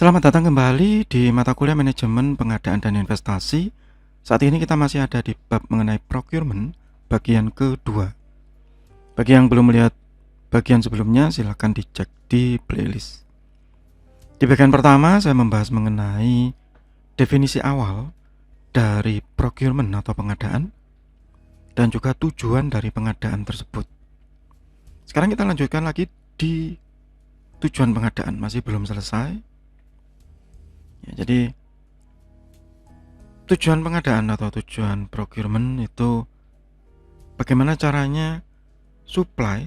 Selamat datang kembali di mata kuliah manajemen pengadaan dan investasi. Saat ini kita masih ada di bab mengenai procurement bagian kedua. Bagi yang belum melihat bagian sebelumnya, silahkan dicek di playlist. Di bagian pertama saya membahas mengenai definisi awal dari procurement atau pengadaan dan juga tujuan dari pengadaan tersebut. Sekarang kita lanjutkan lagi di tujuan pengadaan, masih belum selesai. Ya, jadi tujuan pengadaan atau tujuan procurement itu bagaimana caranya supply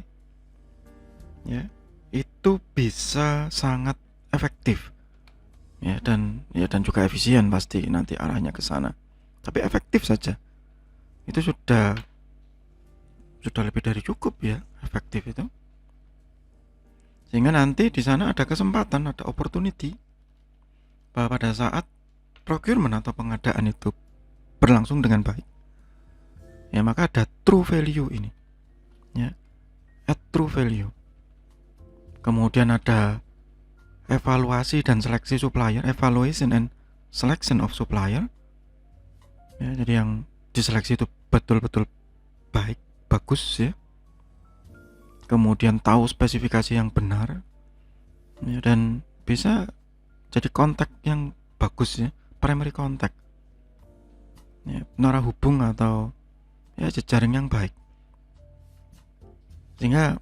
ya itu bisa sangat efektif dan juga efisien, pasti nanti arahnya ke sana. Tapi efektif saja itu sudah lebih dari cukup ya, efektif itu. Sehingga nanti di sana ada kesempatan, ada opportunity bahwa pada saat procurement atau pengadaan itu berlangsung dengan baik, ya maka ada true value ini, ya, add true value. Kemudian ada evaluasi dan seleksi supplier, evaluation and selection of supplier. Ya, jadi yang diseleksi itu betul-betul baik, bagus ya. Kemudian tahu spesifikasi yang benar, ya, dan bisa jadi kontak yang bagus ya, primary contact, ya, menara hubung atau ya jejaring yang baik. Sehingga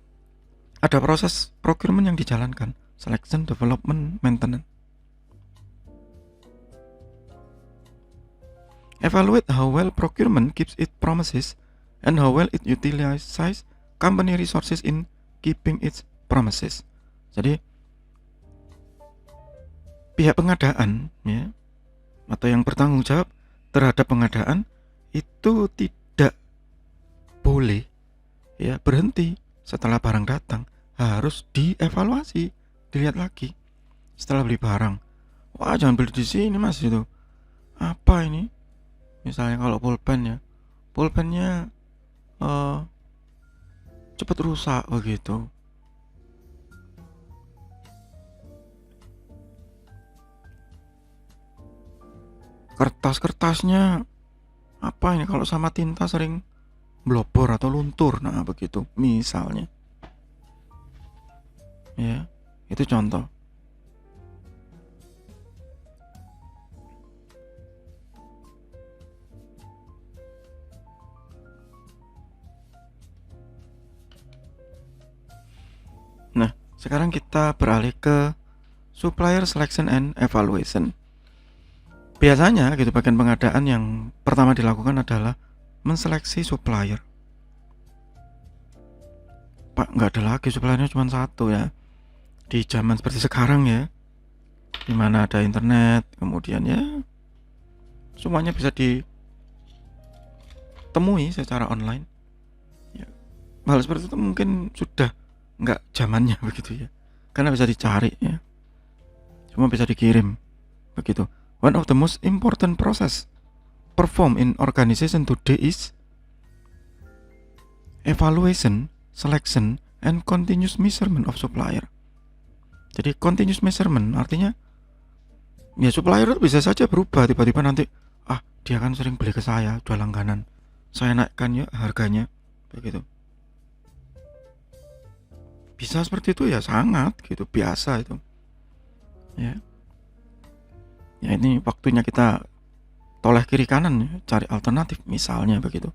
ada proses procurement yang dijalankan, selection, development, maintenance. Evaluate how well procurement keeps its promises and how well it utilizes company resources in keeping its promises. Jadi pihak pengadaan ya, atau yang bertanggung jawab terhadap pengadaan itu tidak boleh ya berhenti setelah barang datang, harus dievaluasi, dilihat lagi setelah beli barang. Wah, jangan beli di sini mas, itu apa ini? Misalnya kalau pulpen ya, pulpennya cepat rusak begitu. Kertas-kertasnya apa ini, kalau sama tinta sering blobor atau luntur, nah begitu misalnya. Ya, itu contoh. Nah, sekarang kita beralih ke supplier selection and evaluation. Biasanya gitu, bagian pengadaan yang pertama dilakukan adalah menseleksi supplier. Pak, nggak ada lagi suppliernya, cuma satu ya. Di zaman seperti sekarang ya, dimana ada internet, kemudian ya semuanya bisa ditemui secara online ya. Hal seperti itu mungkin sudah nggak zamannya begitu ya, karena bisa dicari ya, semua bisa dikirim begitu. One of the most important process performed in organization today is evaluation, selection, and continuous measurement of supplier. Jadi continuous measurement artinya ya supplier itu bisa saja berubah tiba-tiba nanti, dia kan sering beli ke saya, jual langganan, saya naikkan ya harganya begitu. Bisa seperti itu ya, sangat gitu, biasa itu ya. Ya ini waktunya kita toleh kiri kanan ya, cari alternatif misalnya begitu.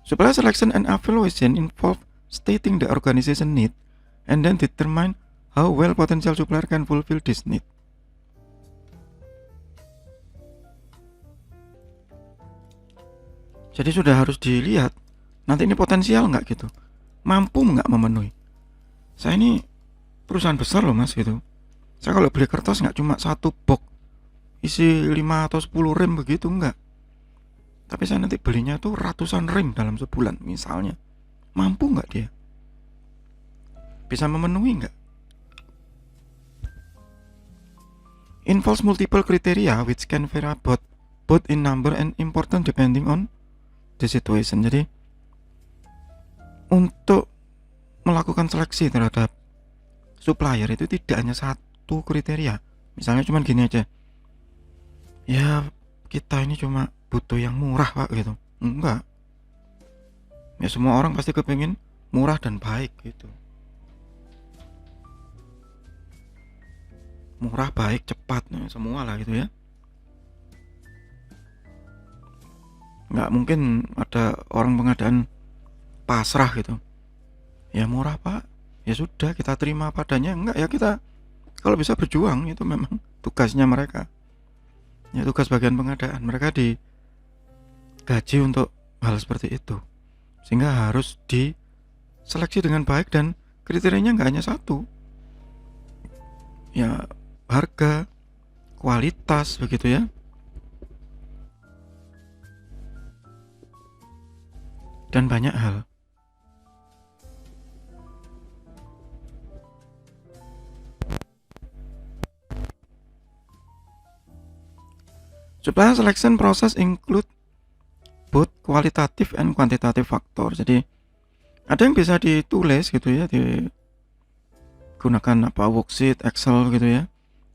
Supplier selection and evaluation involve stating the organization need and then determine how well potential supplier can fulfill this need. Jadi sudah harus dilihat nanti ini potensial nggak gitu, mampu nggak memenuhi. Saya ini perusahaan besar loh mas gitu. Saya kalau beli kertas nggak cuma satu box isi 5 atau 10 rem begitu, enggak. Tapi saya nanti belinya tuh ratusan rem dalam sebulan misalnya. Mampu nggak dia? Bisa memenuhi nggak? Involves multiple criteria which can vary both in number and important depending on the situation. Jadi untuk melakukan seleksi terhadap supplier itu tidak hanya satu satu kriteria. Misalnya cuman gini aja, ya kita ini cuma butuh yang murah Pak gitu. Enggak, ya semua orang pasti kepingin murah dan baik gitu. Murah, baik, cepat, nah, semua lah gitu ya. Nggak mungkin ada orang pengadaan pasrah gitu. Ya murah Pak, ya sudah kita terima padanya. Enggak, ya kita kalau bisa berjuang, itu memang tugasnya mereka. Ya tugas bagian pengadaan, mereka digaji untuk hal seperti itu. Sehingga harus diseleksi dengan baik dan kriterianya nggak hanya satu. Ya harga, kualitas begitu ya. Dan banyak hal. Supplier selection process include both qualitative and quantitative factor. Jadi ada yang bisa ditulis gitu ya, digunakan worksheet, Excel gitu ya,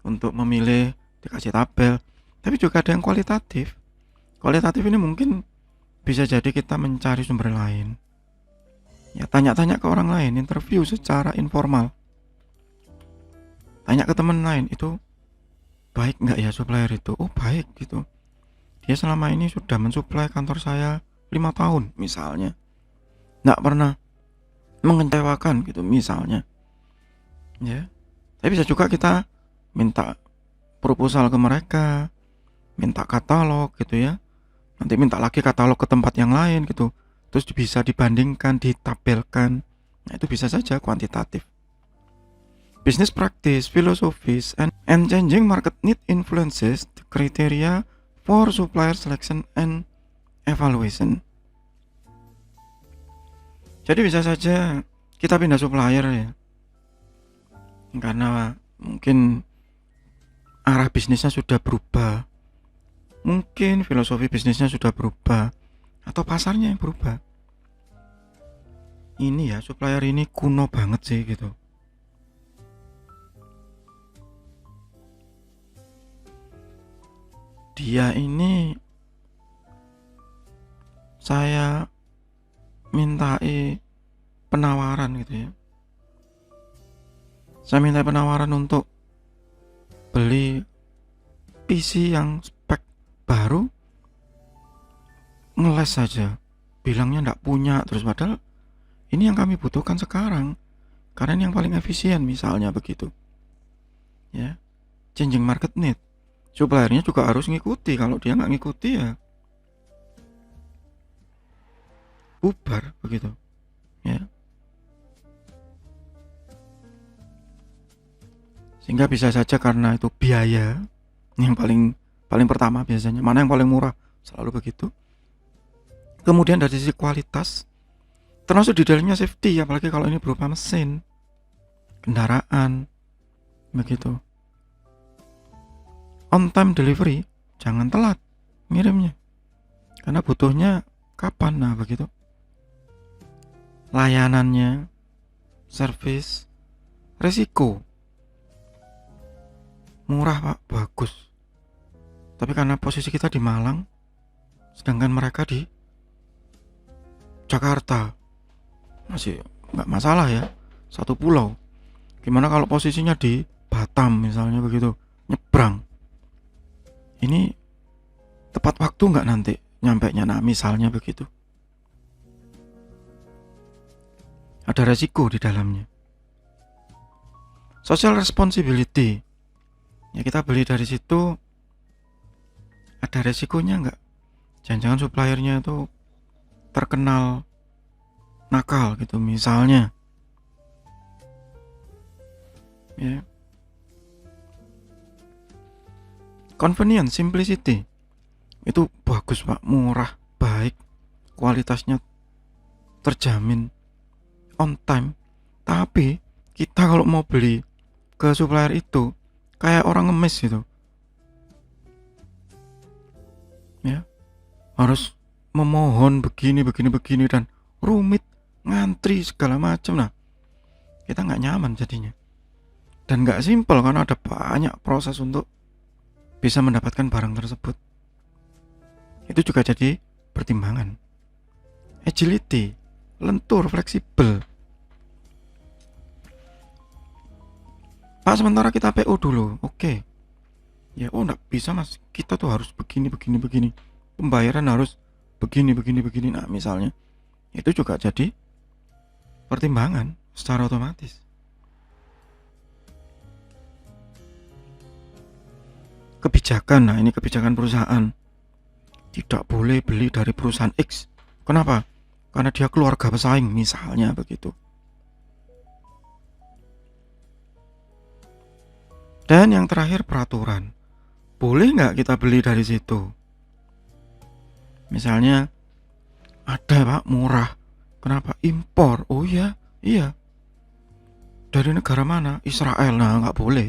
untuk memilih, dikasih tabel. Tapi juga ada yang kualitatif. Kualitatif ini mungkin bisa jadi kita mencari sumber lain. Ya tanya-tanya ke orang lain, interview secara informal. Tanya ke teman lain, itu baik nggak ya supplier itu? Oh baik gitu. Dia selama ini sudah mensuplai kantor saya 5 tahun misalnya. Nggak pernah mengecewakan gitu misalnya. Ya. Tapi bisa juga kita minta proposal ke mereka, minta katalog gitu ya. Nanti minta lagi katalog ke tempat yang lain gitu. Terus bisa dibandingkan, ditabelkan. Nah, itu bisa saja kuantitatif. Business practice, philosophies, and changing market need influences the criteria for supplier selection and evaluation. Jadi bisa saja kita pindah supplier ya, karena mungkin arah bisnisnya sudah berubah, mungkin filosofi bisnisnya sudah berubah, atau pasarnya yang berubah. Ini ya supplier ini kuno banget sih gitu. Dia ini saya mintai penawaran gitu ya. Saya minta penawaran untuk beli PC yang spek baru, ngeles saja, bilangnya nggak punya. Terus padahal ini yang kami butuhkan sekarang, karena ini yang paling efisien misalnya begitu ya. Changing market need, suppliernya juga harus ngikuti. Kalau dia nggak ngikuti ya bubar begitu ya. Sehingga bisa saja karena itu biaya yang paling pertama biasanya, mana yang paling murah, selalu begitu. Kemudian dari sisi kualitas, termasuk di dalamnya safety, apalagi kalau ini berupa mesin, kendaraan begitu. On time delivery, jangan telat ngirimnya, karena butuhnya kapan. Nah begitu. Layanannya, service, resiko, murah Pak, bagus. Tapi karena posisi kita di Malang, sedangkan mereka di Jakarta, masih nggak masalah ya, satu pulau. Gimana kalau posisinya di Batam misalnya begitu, nyebrang, ini tepat waktu nggak nanti nyampainya? Nah misalnya begitu, ada resiko di dalamnya. Social responsibility, ya kita beli dari situ, ada resikonya nggak? Jangan-jangan suppliernya itu terkenal nakal gitu misalnya ya. Convenience, simplicity, itu bagus Pak, murah, baik, kualitasnya terjamin, on time. Tapi kita kalau mau beli ke supplier itu kayak orang ngemis gitu ya, harus memohon begini dan rumit, ngantri segala macam. Nah kita nggak nyaman jadinya. Dan nggak simpel karena ada banyak proses untuk bisa mendapatkan barang tersebut. Itu juga jadi pertimbangan. Agility, lentur, fleksibel. Pak, sementara kita PO dulu. Oke. Ya, nggak bisa mas, kita tuh harus begini. Pembayaran harus begini. Nah, misalnya. Itu juga jadi pertimbangan secara otomatis. Kebijakan, nah ini kebijakan perusahaan. Tidak boleh beli dari perusahaan X. Kenapa? Karena dia keluarga pesaing, misalnya begitu. Dan yang terakhir peraturan. Boleh nggak kita beli dari situ? Misalnya ada pak murah. Kenapa? Impor. Oh iya. Dari negara mana? Israel. Nah nggak boleh.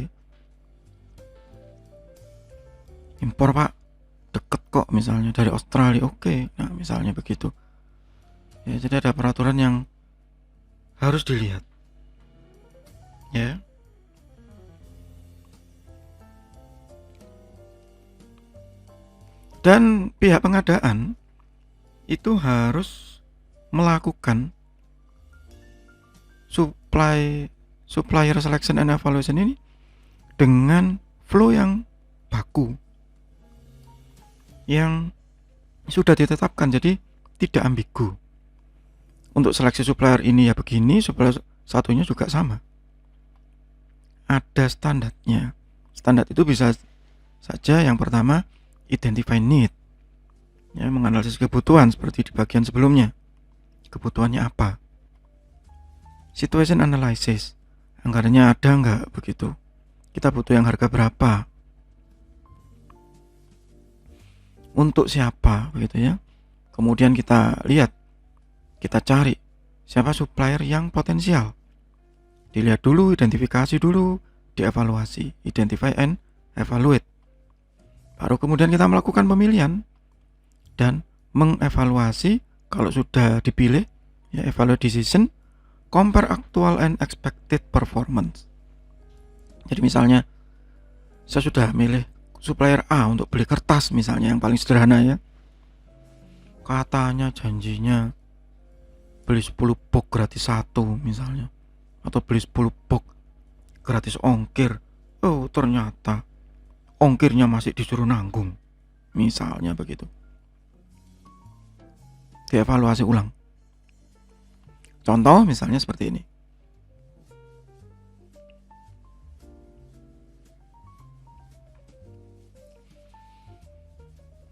Impor pak, deket kok misalnya dari Australia. Oke. Nah misalnya begitu. Ya, jadi ada peraturan yang harus dilihat. Ya. Dan pihak pengadaan itu harus melakukan supplier selection and evaluation ini dengan flow yang baku, yang sudah ditetapkan, jadi tidak ambigu. Untuk seleksi supplier ini ya begini, supplier satunya juga sama. Ada standarnya. Standar itu bisa saja yang pertama identify need, ya, menganalisis kebutuhan seperti di bagian sebelumnya. Kebutuhannya apa? Situation analysis, anggarannya ada nggak begitu? Kita butuh yang harga berapa? Untuk siapa begitu ya? Kemudian kita lihat, kita cari siapa supplier yang potensial. Dilihat dulu, identifikasi dulu, dievaluasi, identify and evaluate. Baru kemudian kita melakukan pemilihan dan mengevaluasi. Kalau sudah dipilih, ya evaluate decision, compare actual and expected performance. Jadi misalnya saya sudah milih supplier A untuk beli kertas misalnya, yang paling sederhana ya. Katanya janjinya beli 10 box gratis 1 misalnya, atau beli 10 box gratis ongkir. Oh ternyata ongkirnya masih disuruh nanggung, misalnya begitu. Dievaluasi ulang. Contoh misalnya seperti ini.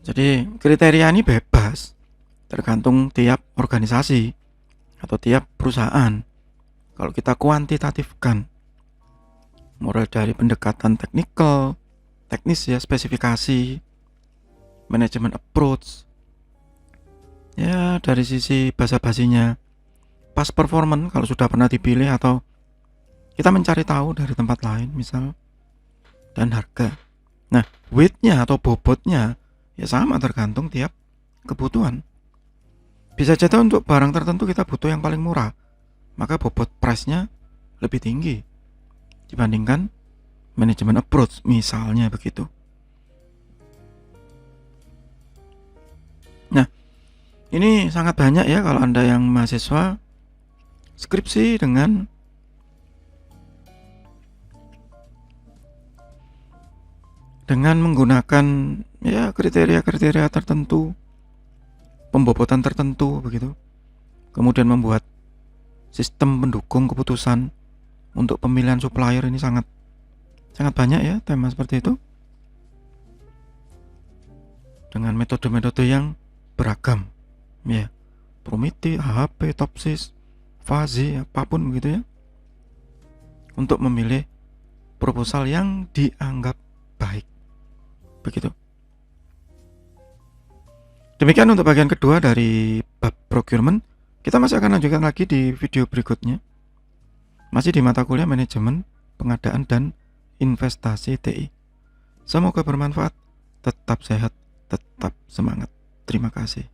Jadi kriteria ini bebas, tergantung tiap organisasi atau tiap perusahaan. Kalau kita kuantitatifkan, mulai dari pendekatan teknis ya, spesifikasi, manajemen approach, ya dari sisi basa-basinya, past performance kalau sudah pernah dipilih atau kita mencari tahu dari tempat lain misal, dan harga. Nah weight-nya atau bobotnya ya sama, tergantung tiap kebutuhan. Bisa jadi untuk barang tertentu kita butuh yang paling murah, maka bobot price-nya lebih tinggi dibandingkan manajemen approach, misalnya begitu. Nah, ini sangat banyak ya kalau Anda yang mahasiswa skripsi dengan menggunakan ya kriteria tertentu, pembobotan tertentu begitu. Kemudian membuat sistem pendukung keputusan untuk pemilihan supplier, ini sangat banyak ya tema seperti itu, dengan metode-metode yang beragam ya, Promiti, AHP, Topsis, Fuzzy, apapun begitu ya, untuk memilih proposal yang dianggap baik begitu. Demikian untuk bagian kedua dari bab procurement. Kita masih akan lanjutkan lagi di video berikutnya, masih di mata kuliah manajemen pengadaan dan investasi TI. Semoga bermanfaat. Tetap sehat, tetap semangat. Terima kasih.